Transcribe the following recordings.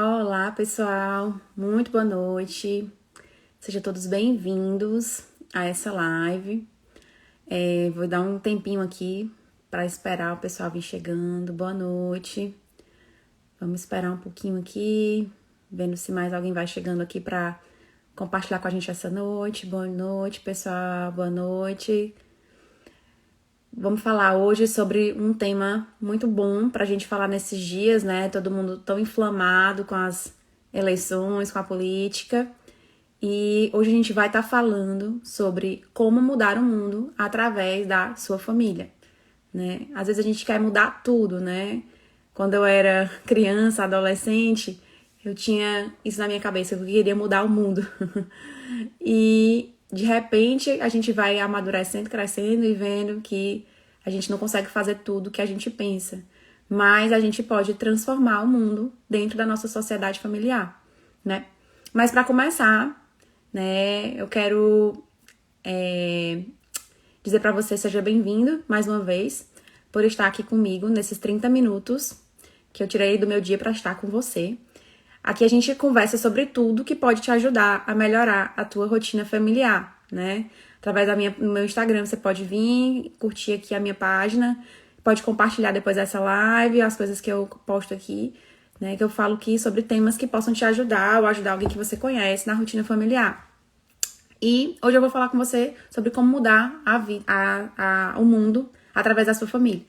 Olá, pessoal. Muito boa noite. Sejam todos bem-vindos a essa live. Vou dar um tempinho aqui para esperar o pessoal vir chegando. Boa noite. Vamos esperar um pouquinho aqui, vendo se mais alguém vai chegando aqui para compartilhar com a gente essa noite. Boa noite, pessoal. Boa noite. Vamos falar hoje sobre um tema muito bom pra gente falar nesses dias, né? Todo mundo tão inflamado com as eleições, com a política. E hoje a gente vai estar falando sobre como mudar o mundo através da sua família, né? Às vezes a gente quer mudar tudo, né? Quando eu era criança, adolescente, eu tinha isso na minha cabeça, eu queria mudar o mundo. E de repente a gente vai amadurecendo, crescendo e vendo que a gente não consegue fazer tudo que a gente pensa, mas a gente pode transformar o mundo dentro da nossa sociedade familiar, né? Mas para começar, né, eu quero dizer para você, seja bem-vindo mais uma vez por estar aqui comigo nesses 30 minutos que eu tirei do meu dia para estar com você. Aqui a gente conversa sobre tudo que pode te ajudar a melhorar a tua rotina familiar, né? Através do meu Instagram, você pode vir, curtir aqui a minha página, pode compartilhar depois dessa live, as coisas que eu posto aqui, né? Que eu falo aqui sobre temas que possam te ajudar ou ajudar alguém que você conhece na rotina familiar. E hoje eu vou falar com você sobre como mudar o mundo através da sua família,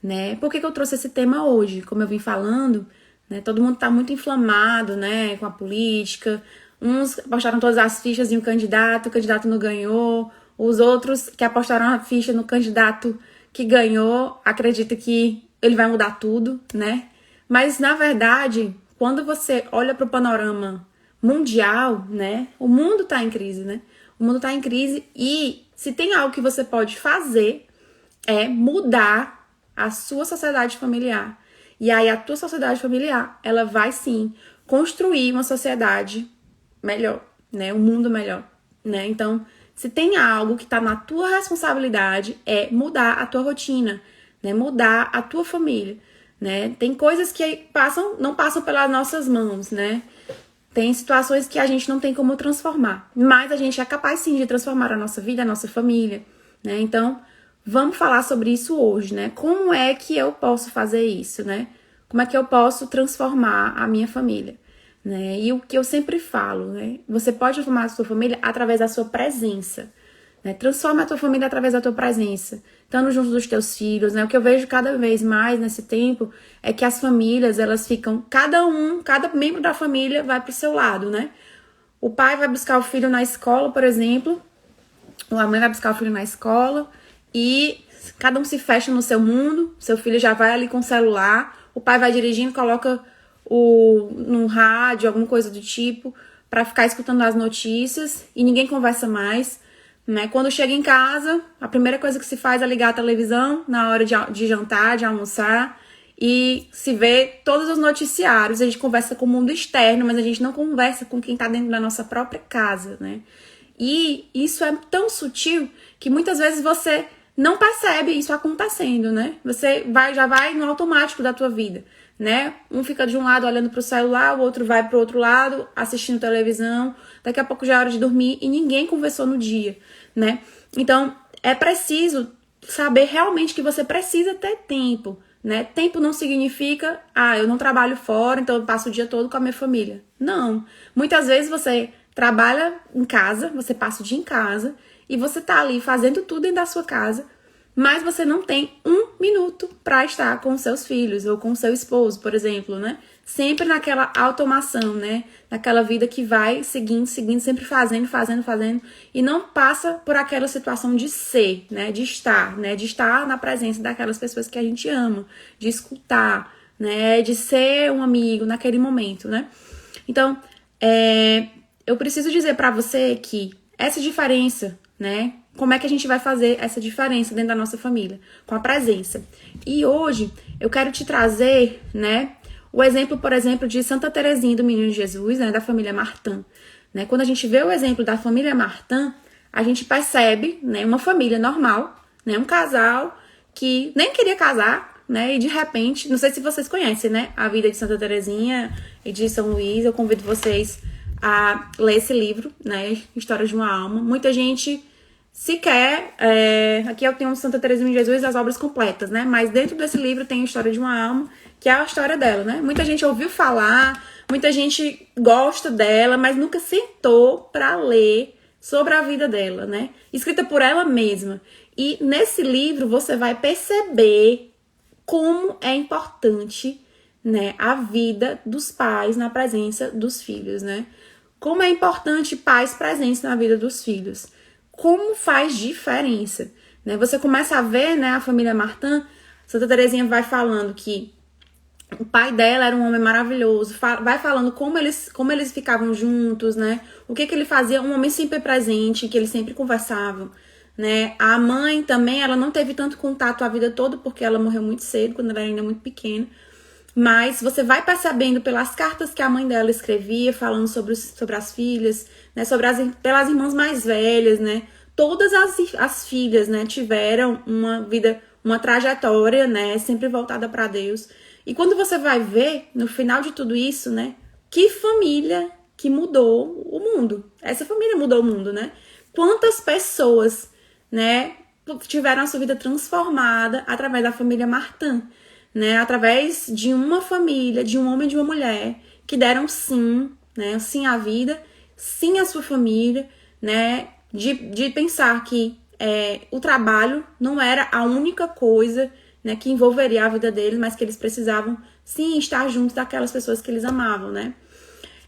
né? Por que eu trouxe esse tema hoje? Como eu vim falando, né, todo mundo tá muito inflamado, né, com a política. Uns apostaram todas as fichas em um candidato, o candidato não ganhou. Os outros que apostaram a ficha no candidato que ganhou, acreditam que ele vai mudar tudo, né? Mas, na verdade, quando você olha para o panorama mundial, né, o mundo tá em crise, né? O mundo tá em crise e se tem algo que você pode fazer é mudar a sua sociedade familiar. E aí a tua sociedade familiar, ela vai sim construir uma sociedade melhor, né? Um mundo melhor, né? Então, se tem algo que tá na tua responsabilidade é mudar a tua rotina, né? Mudar a tua família, né? Tem coisas que não passam pelas nossas mãos, né? Tem situações que a gente não tem como transformar, mas a gente é capaz sim de transformar a nossa vida, a nossa família, né? Então, vamos falar sobre isso hoje, né? Como é que eu posso fazer isso, né? Como é que eu posso transformar a minha família, né? E o que eu sempre falo, né? Você pode transformar a sua família através da sua presença, né? Transforma a tua família através da tua presença, estando junto dos teus filhos, né? O que eu vejo cada vez mais nesse tempo é que as famílias, elas ficam, cada membro da família vai pro seu lado, né? O pai vai buscar o filho na escola, por exemplo, ou a mãe vai buscar o filho na escola, e cada um se fecha no seu mundo, seu filho já vai ali com o celular, o pai vai dirigindo, coloca no rádio, alguma coisa do tipo, para ficar escutando as notícias e ninguém conversa mais, né? Quando chega em casa, a primeira coisa que se faz é ligar a televisão na hora de jantar, de almoçar, e se vê todos os noticiários. A gente conversa com o mundo externo, mas a gente não conversa com quem tá dentro da nossa própria casa, né? E isso é tão sutil que muitas vezes você não percebe isso acontecendo, né? Você já vai no automático da tua vida, né? Um fica de um lado olhando pro celular, o outro vai pro outro lado assistindo televisão. Daqui a pouco já é hora de dormir e ninguém conversou no dia, né? Então, é preciso saber realmente que você precisa ter tempo, né? Tempo não significa, eu não trabalho fora, então eu passo o dia todo com a minha família. Não. Muitas vezes você trabalha em casa, você passa o dia em casa e você tá ali fazendo tudo dentro da sua casa, mas você não tem um minuto para estar com seus filhos ou com seu esposo, por exemplo, né? Sempre naquela automação, né? Naquela vida que vai seguindo, sempre fazendo e não passa por aquela situação de ser, né? De estar, né? De estar na presença daquelas pessoas que a gente ama, de escutar, né? De ser um amigo naquele momento, né? Então, eu preciso dizer para você que essa diferença, né? Como é que a gente vai fazer essa diferença dentro da nossa família? Com a presença. E hoje eu quero te trazer, né? O exemplo, por exemplo, de Santa Teresinha do Menino Jesus, né? Da família Martin. Né? Quando a gente vê o exemplo da família Martin, a gente percebe, né? Uma família normal, né? Um casal que nem queria casar, né? E de repente, não sei se vocês conhecem, né? A vida de Santa Teresinha e de São Luís. Eu convido vocês a ler esse livro, né? História de uma Alma. Muita gente sequer... aqui eu tenho Santa Teresinha de Jesus, as obras completas, né? Mas dentro desse livro tem a História de uma Alma, que é a história dela, né? Muita gente ouviu falar, muita gente gosta dela, mas nunca sentou para ler sobre a vida dela, né? Escrita por ela mesma. E nesse livro você vai perceber como é importante, né, a vida dos pais na presença dos filhos, né? Como é importante pais presentes na vida dos filhos. Como faz diferença, né? Você começa a ver, né, a família Martin, Santa Teresinha vai falando que o pai dela era um homem maravilhoso, vai falando como eles ficavam juntos, né? O que ele fazia, um homem sempre presente, que eles sempre conversavam, né? A mãe também, ela não teve tanto contato a vida toda, porque ela morreu muito cedo, quando ela era ainda muito pequena. Mas você vai percebendo pelas cartas que a mãe dela escrevia, falando sobre as filhas, né? Pelas irmãs mais velhas, né? Todas as filhas, né, tiveram uma vida, uma trajetória, né, sempre voltada para Deus. E quando você vai ver, no final de tudo isso, né, que família que mudou o mundo. Essa família mudou o mundo, né? Quantas pessoas, né, tiveram a sua vida transformada através da família Martin, né? Através de uma família, de um homem e de uma mulher, que deram sim, né, sim à vida, sim à sua família, né? De pensar que o trabalho não era a única coisa, né, que envolveria a vida deles, mas que eles precisavam, sim, estar juntos daquelas pessoas que eles amavam, né?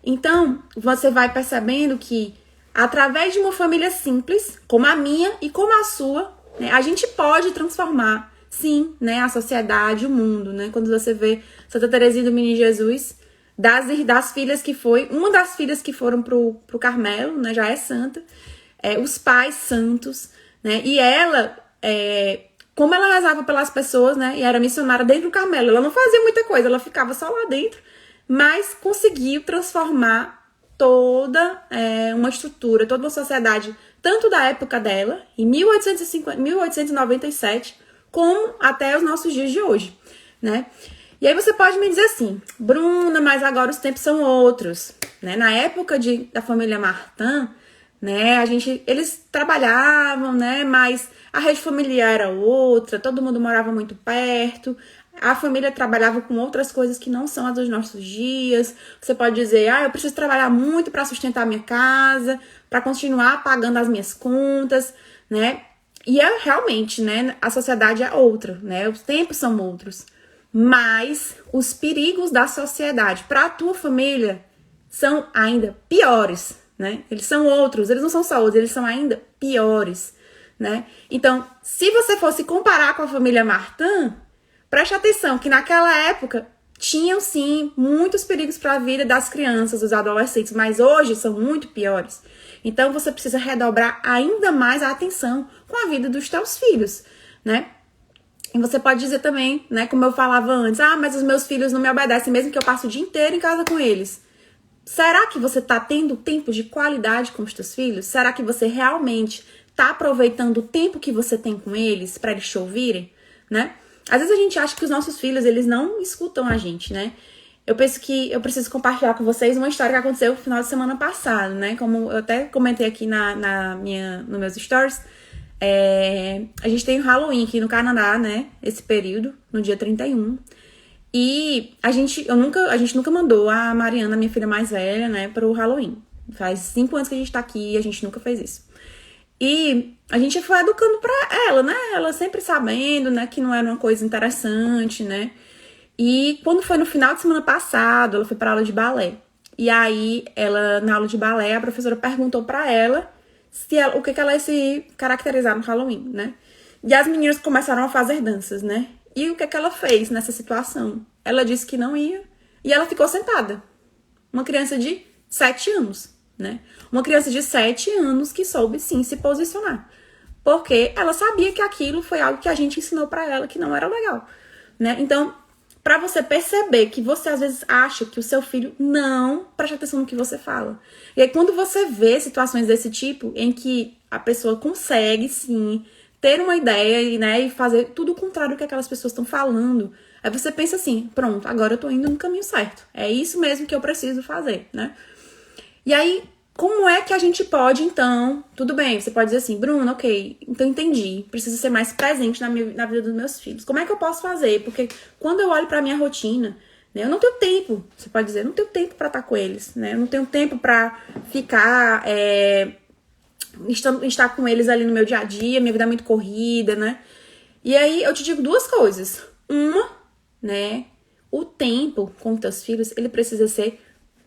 Então, você vai percebendo que, através de uma família simples, como a minha e como a sua, né, a gente pode transformar, sim, né, a sociedade, o mundo, né? Quando você vê Santa Teresinha do Menino Jesus, das filhas que foi, uma das filhas que foram pro Carmelo, né, já é santa, os pais santos, né? E ela, como ela rezava pelas pessoas, né? E era missionária dentro do Carmelo, ela não fazia muita coisa, ela ficava só lá dentro, mas conseguiu transformar toda uma estrutura, toda uma sociedade, tanto da época dela, em 1897, como até os nossos dias de hoje, né? E aí você pode me dizer assim, Bruna, mas agora os tempos são outros, né? Na época da família Martin, né, eles trabalhavam, né, mas a rede familiar era outra, todo mundo morava muito perto, a família trabalhava com outras coisas que não são as dos nossos dias. Você pode dizer, eu preciso trabalhar muito para sustentar a minha casa, para continuar pagando as minhas contas, né? E realmente, né, a sociedade é outra, né, os tempos são outros, mas os perigos da sociedade para a tua família são ainda piores, né? Eles são outros, eles não são só outros, eles são ainda piores, né? Então, se você fosse comparar com a família Martin, preste atenção que naquela época tinham sim muitos perigos para a vida das crianças, dos adolescentes, mas hoje são muito piores. Então, você precisa redobrar ainda mais a atenção com a vida dos teus filhos, né? E você pode dizer também, né, como eu falava antes, mas os meus filhos não me obedecem mesmo que eu passe o dia inteiro em casa com eles. Será que você está tendo tempo de qualidade com os teus filhos? Será que você realmente está aproveitando o tempo que você tem com eles para eles te ouvirem, né? Às vezes a gente acha que os nossos filhos, eles não escutam a gente, né? Eu penso que eu preciso compartilhar com vocês uma história que aconteceu no final de semana passado, né? Como eu até comentei aqui nos meus stories, a gente tem o Halloween aqui no Canadá, né? Esse período, no dia 31. E a gente nunca mandou a Mariana, minha filha mais velha, né, pro Halloween. Faz 5 anos que a gente tá aqui e a gente nunca fez isso. E a gente foi educando pra ela, né? Ela sempre sabendo, né, que não era uma coisa interessante, né? E quando foi no final de semana passado, ela foi pra aula de balé. E aí, na aula de balé, a professora perguntou pra ela o que ela ia se caracterizar no Halloween, né? E as meninas começaram a fazer danças, né? E o que ela fez nessa situação? Ela disse que não ia e ela ficou sentada. Uma criança de 7 anos, né? Uma criança de 7 anos que soube sim se posicionar. Porque ela sabia que aquilo foi algo que a gente ensinou pra ela que não era legal, né? Então, pra você perceber que você às vezes acha que o seu filho não presta atenção no que você fala. E aí quando você vê situações desse tipo em que a pessoa consegue sim ter uma ideia e, né, e fazer tudo o contrário do que aquelas pessoas estão falando. Aí você pensa assim, pronto, agora eu tô indo no caminho certo. É isso mesmo que eu preciso fazer, né? E aí, como é que a gente pode, então... Tudo bem, você pode dizer assim, Bruno, ok, então entendi. Preciso ser mais presente na vida dos meus filhos. Como é que eu posso fazer? Porque quando eu olho pra minha rotina, né, eu não tenho tempo, você pode dizer, eu não tenho tempo pra estar com eles, né? Eu não tenho tempo pra ficar... estar com eles ali no meu dia a dia, minha vida é muito corrida, né? E aí, eu te digo duas coisas. Uma, né, o tempo com os teus filhos, ele precisa ser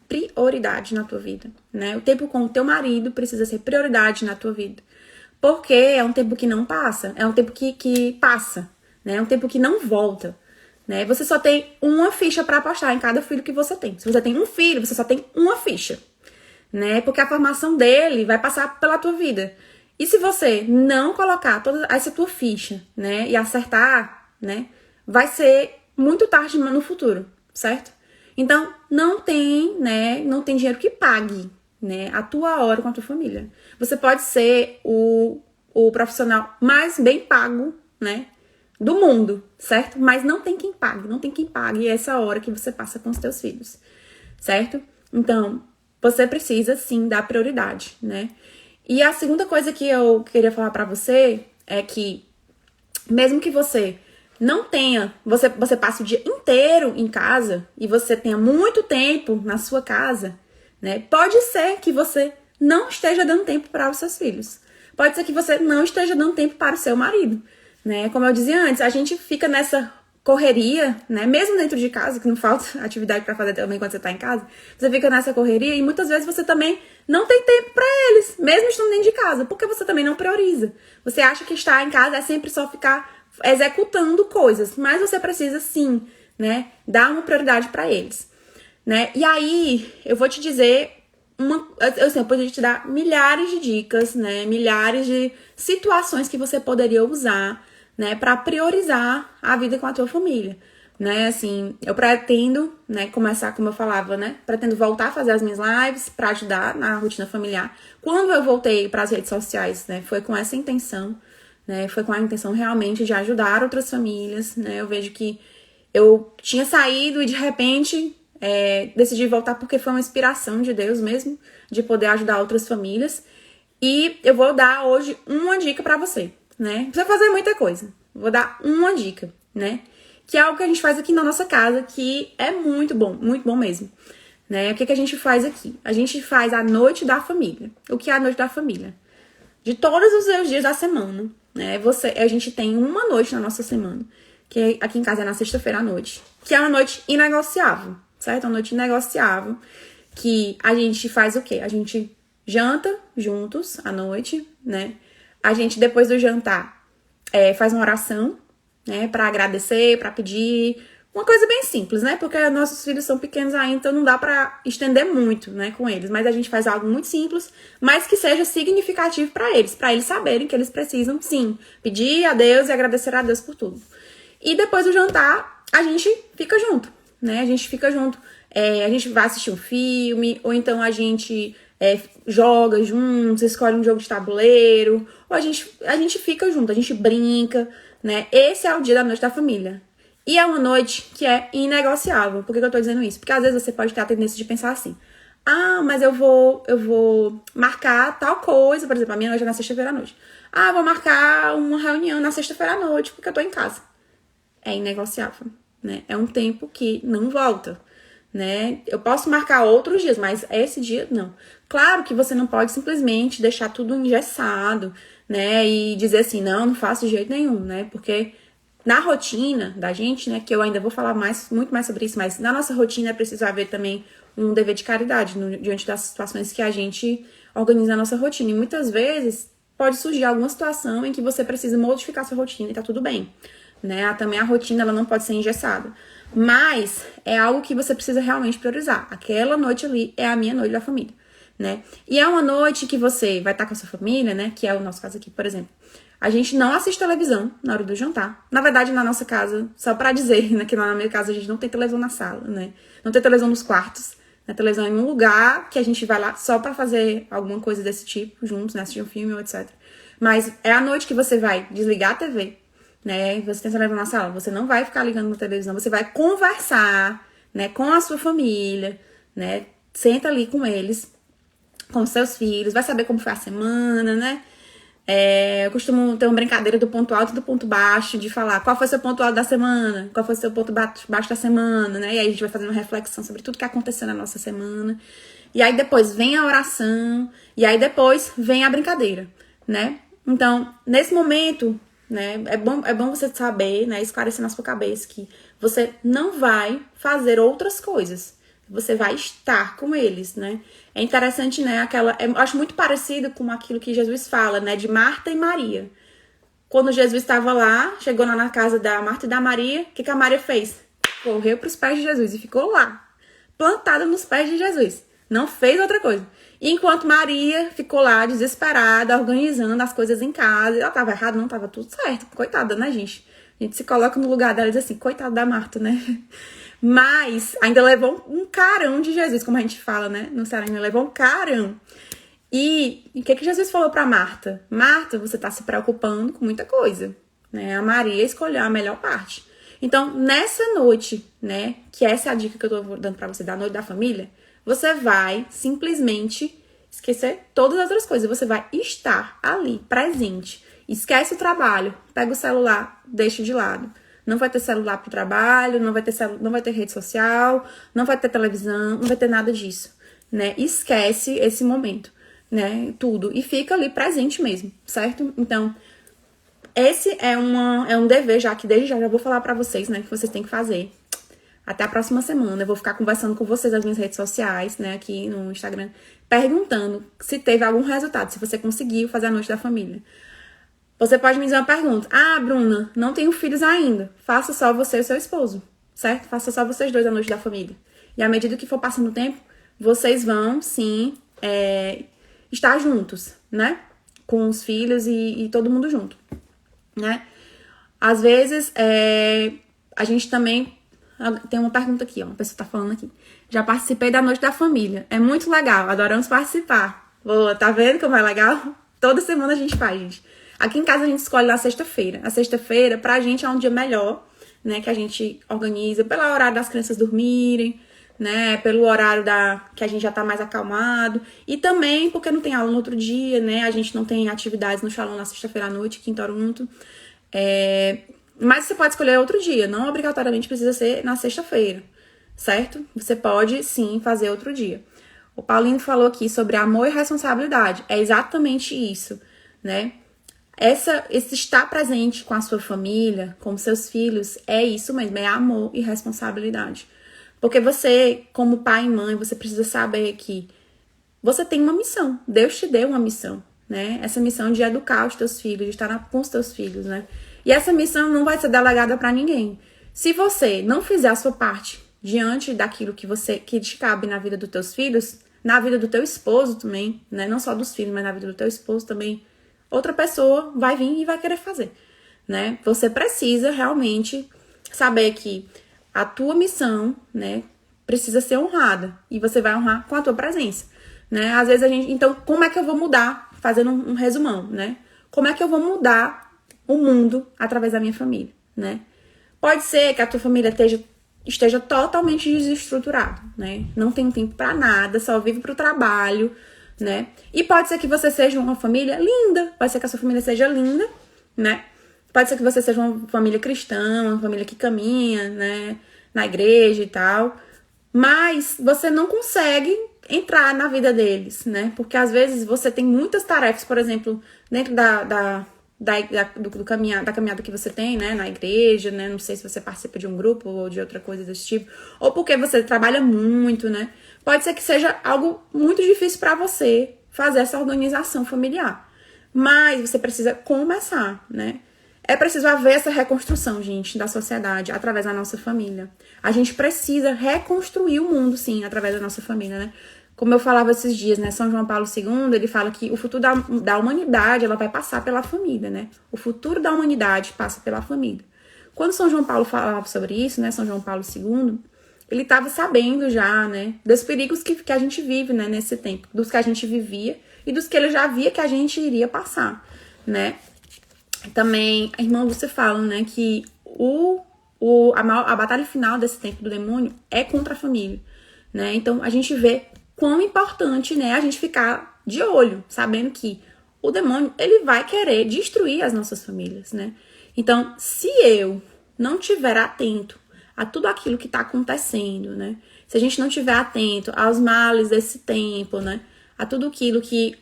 prioridade na tua vida, né? O tempo com o teu marido precisa ser prioridade na tua vida. Porque é um tempo que não passa, é um tempo que passa, né? É um tempo que não volta, né? Você só tem uma ficha para apostar em cada filho que você tem. Se você tem um filho, você só tem uma ficha, né? Porque a formação dele vai passar pela tua vida. E se você não colocar toda essa tua ficha, né, e acertar, né, vai ser muito tarde no futuro, certo? Então, não tem dinheiro que pague, né, a tua hora com a tua família. Você pode ser o profissional mais bem pago, né, do mundo, certo? Mas não tem quem pague essa hora que você passa com os teus filhos, certo? Então, você precisa, sim, dar prioridade, né? E a segunda coisa que eu queria falar pra você é que, mesmo que você não tenha, você passe o dia inteiro em casa e você tenha muito tempo na sua casa, né? Pode ser que você não esteja dando tempo para os seus filhos. Pode ser que você não esteja dando tempo para o seu marido, né? Como eu dizia antes, a gente fica nessa correria, né? Mesmo dentro de casa, que não falta atividade para fazer também quando você tá em casa, você fica nessa correria e muitas vezes você também não tem tempo para eles, mesmo estando dentro de casa, porque você também não prioriza. Você acha que estar em casa é sempre só ficar executando coisas, mas você precisa sim, né, dar uma prioridade para eles, né? E aí, eu vou te dizer eu poderia te dar milhares de dicas, né, milhares de situações que você poderia usar, né, para priorizar a vida com a tua família, né? Assim, eu pretendo, né, começar, como eu falava, né, pretendo voltar a fazer as minhas lives para ajudar na rotina familiar. Quando eu voltei para as redes sociais, né, foi com essa intenção, né? Foi com a intenção realmente de ajudar outras famílias, né? Eu vejo que eu tinha saído e de repente decidi voltar porque foi uma inspiração de Deus mesmo, de poder ajudar outras famílias. E eu vou dar hoje uma dica pra você, né? Não precisa fazer muita coisa. Vou dar uma dica, né? Que é algo que a gente faz aqui na nossa casa, que é muito bom mesmo, né? O que a gente faz aqui? A gente faz a noite da família. O que é a noite da família? De todos os dias da semana, né? A gente tem uma noite na nossa semana, que aqui em casa é na sexta-feira à noite, que é uma noite inegociável, certo? Uma noite inegociável, que a gente faz o quê? A gente janta juntos à noite, né? A gente, depois do jantar, faz uma oração, né? Pra agradecer, pra pedir. Uma coisa bem simples, né? Porque nossos filhos são pequenos ainda, então não dá pra estender muito, né, com eles. Mas a gente faz algo muito simples, mas que seja significativo pra eles saberem que eles precisam, sim, pedir a Deus e agradecer a Deus por tudo. E depois do jantar, a gente fica junto, né? A gente fica junto. A gente vai assistir um filme, ou então a gente joga juntos, escolhe um jogo de tabuleiro, ou a gente fica junto, a gente brinca, né? Esse é o dia da noite da família. E é uma noite que é inegociável. Por que eu tô dizendo isso? Porque às vezes você pode ter a tendência de pensar assim: ah, mas eu vou marcar tal coisa, por exemplo, a minha noite é na sexta-feira à noite. Ah, vou marcar uma reunião na sexta-feira à noite, porque eu tô em casa. É inegociável, né? É um tempo que não volta, né? Eu posso marcar outros dias, mas esse dia não. Claro que você não pode simplesmente deixar tudo engessado, né? E dizer assim, não faço de jeito nenhum, né? Porque na rotina da gente, né, que eu ainda vou falar muito mais sobre isso, mas na nossa rotina é preciso haver também um dever de caridade diante das situações que a gente organiza na nossa rotina. E muitas vezes pode surgir alguma situação em que você precisa modificar sua rotina e tá tudo bem, né? Também a rotina, ela não pode ser engessada. Mas é algo que você precisa realmente priorizar. Aquela noite ali é a minha noite da família, né? E é uma noite que você vai estar com a sua família, né? Que é o nosso caso aqui, por exemplo. A gente não assiste televisão na hora do jantar. Na verdade, na nossa casa, só pra dizer, né, que na minha casa a gente não tem televisão na sala, né? Não tem televisão nos quartos. A televisão é em um lugar que a gente vai lá só pra fazer alguma coisa desse tipo, juntos, né? Assistir um filme ou etc. Mas é à noite que você vai desligar a TV, né? Você tem televisão na sala, você não vai ficar ligando na televisão, você vai conversar, né, com a sua família, né? Senta ali com eles, com seus filhos, vai saber como foi a semana, né? Eu costumo ter uma brincadeira do ponto alto e do ponto baixo, de falar qual foi o seu ponto alto da semana, qual foi o seu ponto baixo da semana, né? E aí a gente vai fazendo uma reflexão sobre tudo que aconteceu na nossa semana. E aí depois vem a oração, e aí depois vem a brincadeira, né? Então, nesse momento, né, é bom você saber, né, esclarecer na sua cabeça que você não vai fazer outras coisas. Você vai estar com eles, né? É interessante, né? Eu acho muito parecido com aquilo que Jesus fala, né? De Marta e Maria. Quando Jesus estava lá, chegou lá na casa da Marta e da Maria, o que a Maria fez? Correu para os pés de Jesus e ficou lá, plantada nos pés de Jesus. Não fez outra coisa. E enquanto Maria ficou lá, desesperada, organizando as coisas em casa. Ela estava errada, não estava tudo certo. Coitada, né, gente? A gente se coloca no lugar dela e diz assim, coitada da Marta, né? Mas ainda levou um carão de Jesus, como a gente fala, né? No Ceará, ainda levou um carão. E o que Jesus falou pra Marta? Marta, você tá se preocupando com muita coisa, né? A Maria escolheu a melhor parte. Então, nessa noite, né? Que essa é a dica que eu tô dando pra você, da noite da família. Você vai simplesmente esquecer todas as outras coisas. Você vai estar ali, presente. Esquece o trabalho. Pega o celular, deixa de lado. Não vai ter celular pro trabalho, não vai ter rede social, não vai ter televisão, não vai ter nada disso, né? Esquece esse momento, né? Tudo. E fica ali presente mesmo, certo? Então, esse é um dever já que desde já vou falar pra vocês, né? Que vocês têm que fazer. Até a próxima semana. Eu vou ficar conversando com vocês nas minhas redes sociais, né? Aqui no Instagram, perguntando se teve algum resultado, se você conseguiu fazer a noite da família. Você pode me dizer uma pergunta. Ah, Bruna, não tenho filhos ainda. Faça só você e o seu esposo, certo? Faça só vocês dois a noite da família. E à medida que for passando o tempo, vocês vão, sim, estar juntos, né? Com os filhos e todo mundo junto, né? Às vezes, a gente também... Tem uma pergunta aqui, ó. Uma pessoa tá falando aqui. Já participei da noite da família. É muito legal. Adoramos participar. Boa, tá vendo como é legal? Toda semana a gente faz, gente. Aqui em casa a gente escolhe na sexta-feira. A sexta-feira, pra gente, é um dia melhor, né? Que a gente organiza pelo horário das crianças dormirem, né? Pelo horário que a gente já tá mais acalmado. E também porque não tem aula no outro dia, né? A gente não tem atividades no Shalom na sexta-feira à noite, aqui em Toronto. Mas você pode escolher outro dia. Não obrigatoriamente precisa ser na sexta-feira, certo? Você pode, sim, fazer outro dia. O Paulinho falou aqui sobre amor e responsabilidade. É exatamente isso, né? Esse estar presente com a sua família, com seus filhos, é isso mesmo, é amor e responsabilidade. Porque você, como pai e mãe, você precisa saber que você tem uma missão. Deus te deu uma missão, né? Essa missão de educar os teus filhos, de estar com os teus filhos, né? E essa missão não vai ser delegada para ninguém. Se você não fizer a sua parte diante daquilo que te cabe na vida dos teus filhos, na vida do teu esposo também, né? Não só dos filhos, mas na vida do teu esposo também, outra pessoa vai vir e vai querer fazer, né? Você precisa realmente saber que a tua missão, né, precisa ser honrada. E você vai honrar com a tua presença, né? Às vezes então, como é que eu vou mudar? Fazendo um resumão, né? Como é que eu vou mudar o mundo através da minha família, né? Pode ser que a tua família esteja totalmente desestruturada, né? Não tem tempo pra nada, só vive pro trabalho, né? E pode ser que você seja uma família linda, pode ser que a sua família seja linda, né? Pode ser que você seja uma família cristã, uma família que caminha, né, na igreja e tal, mas você não consegue entrar na vida deles, né? Porque às vezes você tem muitas tarefas, por exemplo, dentro da caminhada que você tem, né, na igreja, né? Não sei se você participa de um grupo ou de outra coisa desse tipo, ou porque você trabalha muito, né? Pode ser que seja algo muito difícil para você fazer essa organização familiar. Mas você precisa começar, né? É preciso haver essa reconstrução, gente, da sociedade através da nossa família. A gente precisa reconstruir o mundo, sim, através da nossa família, né? Como eu falava esses dias, né? São João Paulo II, ele fala que o futuro da humanidade, ela vai passar pela família, né? O futuro da humanidade passa pela família. Quando São João Paulo falava sobre isso, né? São João Paulo II, ele estava sabendo já, né? Dos perigos que a gente vive, né? Nesse tempo. Dos que a gente vivia e dos que ele já via que a gente iria passar, né? Também a irmã Lúcia fala, né, que a batalha final desse tempo do demônio é contra a família, né? Então a gente vê quão importante, né, a gente ficar de olho, sabendo que o demônio, ele vai querer destruir as nossas famílias, né? Então, se eu não tiver atento a tudo aquilo que está acontecendo, né? Se a gente não tiver atento aos males desse tempo, né? A tudo aquilo que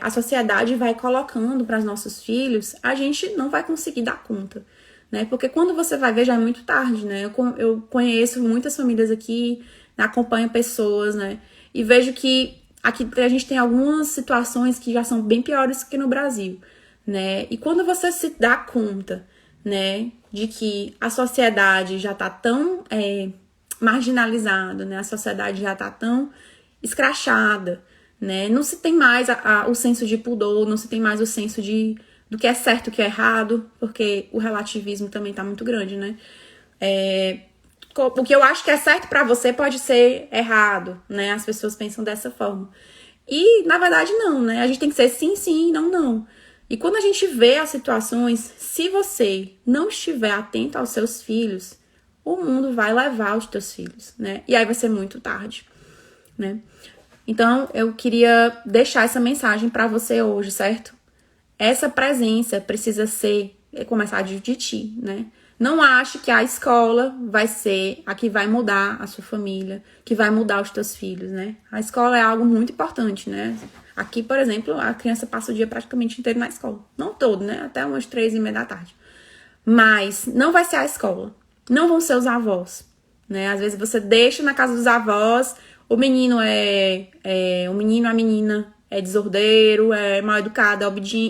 a sociedade vai colocando para os nossos filhos, a gente não vai conseguir dar conta, né? Porque quando você vai ver, já é muito tarde, né? Eu conheço muitas famílias aqui, acompanho pessoas, né? E vejo que aqui a gente tem algumas situações que já são bem piores que no Brasil, né? E quando você se dá conta, né, de que a sociedade já tá tão marginalizada, né? A sociedade já tá tão escrachada, né? Não se tem mais o senso de pudor, não se tem mais o senso do que é certo e o que é errado, porque o relativismo também tá muito grande, né? O que eu acho que é certo pra você pode ser errado, né? As pessoas pensam dessa forma. E, na verdade, não, né? A gente tem que ser sim, sim, não, não. E quando a gente vê as situações, se você não estiver atento aos seus filhos, o mundo vai levar os teus filhos, né? E aí vai ser muito tarde, né? Então, eu queria deixar essa mensagem pra você hoje, certo? Essa presença precisa começar de ti, né? Não ache que a escola vai ser a que vai mudar a sua família, que vai mudar os teus filhos, né? A escola é algo muito importante, né? Aqui, por exemplo, a criança passa o dia praticamente inteiro na escola. Não todo, né? Até umas 3h30 da tarde. Mas não vai ser a escola. Não vão ser os avós, né? Às vezes você deixa na casa dos avós, o menino a menina é desordeiro, é mal educado,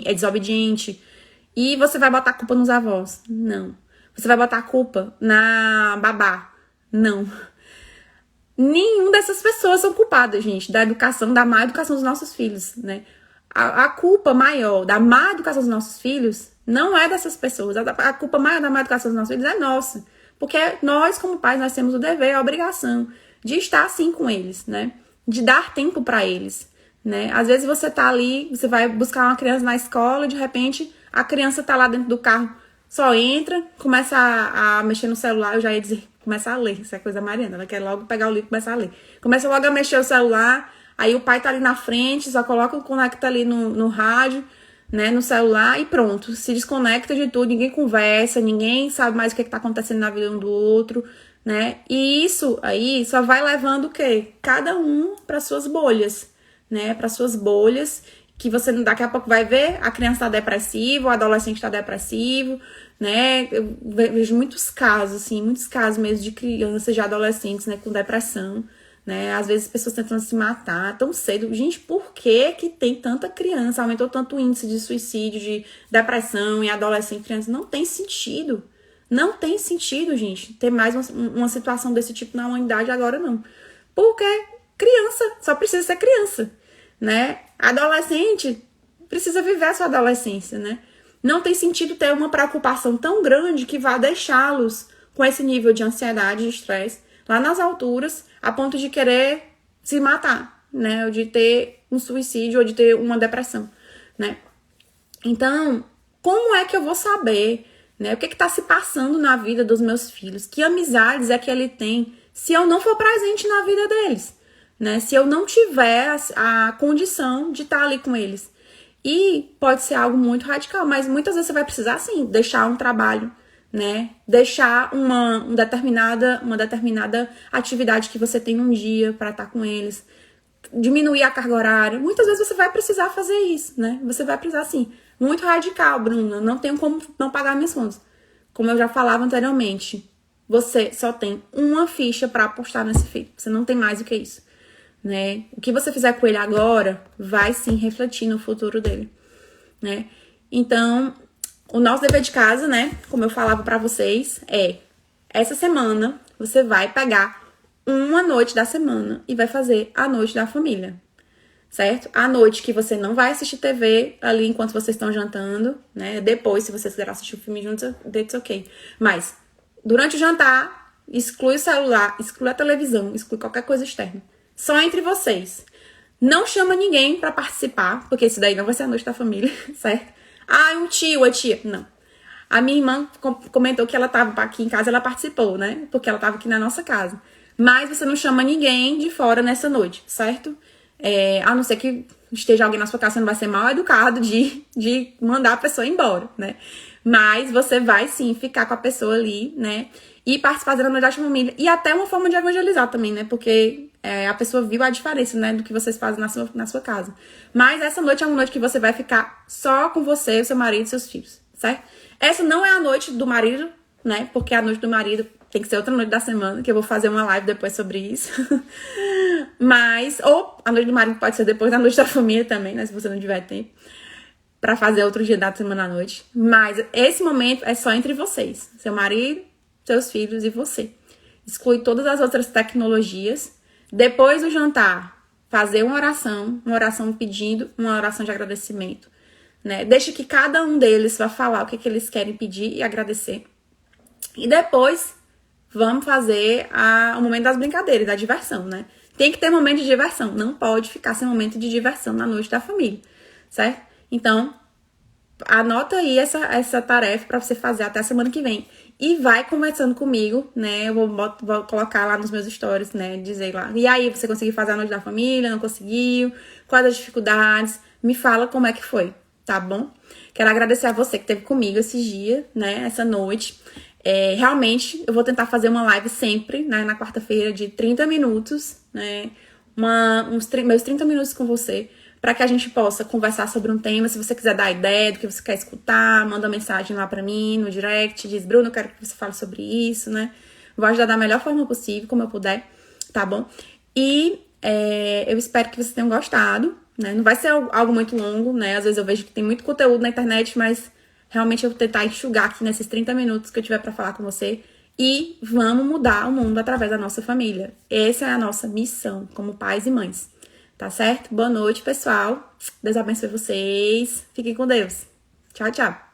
é desobediente. E você vai botar a culpa nos avós. Não. Você vai botar a culpa na babá. Não. Nenhuma dessas pessoas são culpadas, gente, da má educação dos nossos filhos, né? A culpa maior da má educação dos nossos filhos não é dessas pessoas. A culpa maior da má educação dos nossos filhos é nossa. Porque nós, como pais, nós temos o dever, a obrigação de estar assim com eles, né? De dar tempo pra eles, né? Às vezes você tá ali, você vai buscar uma criança na escola e de repente a criança tá lá dentro do carro, só entra, começa a mexer no celular, eu já ia dizer, começa a ler, isso é coisa Mariana, ela quer logo pegar o livro e começar a ler. Começa logo a mexer o celular, aí o pai tá ali na frente, só coloca o conecta ali no rádio, né, no celular e pronto, se desconecta de tudo, ninguém conversa, ninguém sabe mais o que tá acontecendo na vida um do outro, né, e isso aí só vai levando o quê? Cada um para suas bolhas, né, para suas bolhas, que você daqui a pouco vai ver, a criança tá depressiva, o adolescente tá depressivo, né? Eu vejo muitos casos, assim, muitos casos mesmo de crianças, de adolescentes, né, com depressão, né? Às vezes pessoas tentando se matar tão cedo. Gente, por que tem tanta criança? Aumentou tanto o índice de suicídio, de depressão em adolescente e criança? Não tem sentido. Não tem sentido, gente, ter mais uma situação desse tipo na humanidade agora, não. Porque criança só precisa ser criança, né? Adolescente precisa viver a sua adolescência, né? Não tem sentido ter uma preocupação tão grande que vá deixá-los com esse nível de ansiedade e estresse lá nas alturas, a ponto de querer se matar, né? Ou de ter um suicídio ou de ter uma depressão, né? Então, como é que eu vou saber, né? O que tá se passando na vida dos meus filhos? Que amizades é que ele tem se eu não for presente na vida deles, né? Se eu não tiver a condição de estar ali com eles. E pode ser algo muito radical, mas muitas vezes você vai precisar, sim, deixar um trabalho, né? Deixar uma determinada atividade que você tem um dia para estar com eles. Diminuir a carga horária. Muitas vezes você vai precisar fazer isso, né? Você vai precisar, assim, muito radical, Bruna. Não tenho como não pagar minhas contas. Como eu já falava anteriormente, você só tem uma ficha para apostar nesse filho. Você não tem mais do que isso, né? O que você fizer com ele agora vai sim refletir no futuro dele, né? Então, o nosso dever de casa, né, como eu falava pra vocês, essa semana você vai pegar uma noite da semana e vai fazer a noite da família, certo? A noite que você não vai assistir TV ali enquanto vocês estão jantando, né? Depois, se vocês quiserem assistir o filme juntos, that's ok. Mas, durante o jantar, exclui o celular, exclui a televisão, exclui qualquer coisa externa. Só entre vocês. Não chama ninguém pra participar, porque isso daí não vai ser a noite da família, certo? Ah, um tio, a tia. Não. A minha irmã comentou que ela estava aqui em casa, ela participou, né? Porque ela estava aqui na nossa casa. Mas você não chama ninguém de fora nessa noite, certo? A não ser que esteja alguém na sua casa, você não vai ser mal educado de mandar a pessoa embora, né? Mas você vai sim ficar com a pessoa ali, né? E participar da noite da família. E até uma forma de evangelizar também, né? Porque a pessoa viu a diferença, né? Do que vocês fazem na sua casa. Mas essa noite é uma noite que você vai ficar só com você, o seu marido e seus filhos, certo? Essa não é a noite do marido, né? Porque a noite do marido tem que ser outra noite da semana, que eu vou fazer uma live depois sobre isso. Mas, ou a noite do marido pode ser depois da noite da família também, né? Se você não tiver tempo. Pra fazer outro dia da semana à noite. Mas esse momento é só entre vocês. Seu marido, seus filhos e você. Exclui todas as outras tecnologias. Depois do jantar, fazer uma oração pedindo, uma oração de agradecimento. Né? Deixa que cada um deles vá falar o que eles querem pedir e agradecer. E depois, vamos fazer o momento das brincadeiras, da diversão, né? Tem que ter momento de diversão. Não pode ficar sem momento de diversão na noite da família, certo? Então, anota aí essa tarefa para você fazer até a semana que vem. E vai conversando comigo, né? Eu vou colocar lá nos meus stories, né? Dizer lá. E aí, você conseguiu fazer a noite da família? Não conseguiu? Quais as dificuldades? Me fala como é que foi, tá bom? Quero agradecer a você que esteve comigo esses dias, né? Essa noite. Realmente, eu vou tentar fazer uma live sempre, né? Na quarta-feira de 30 minutos, né? Meus 30 minutos com você. Para que a gente possa conversar sobre um tema. Se você quiser dar ideia do que você quer escutar, manda uma mensagem lá para mim no direct, diz, Bruno, eu quero que você fale sobre isso, né? Vou ajudar da melhor forma possível, como eu puder, tá bom? E eu espero que vocês tenham gostado, né? Não vai ser algo muito longo, né? Às vezes eu vejo que tem muito conteúdo na internet, mas realmente eu vou tentar enxugar aqui nesses 30 minutos que eu tiver para falar com você. E vamos mudar o mundo através da nossa família. Essa é a nossa missão como pais e mães. Tá certo? Boa noite, pessoal. Deus abençoe vocês. Fiquem com Deus. Tchau, tchau.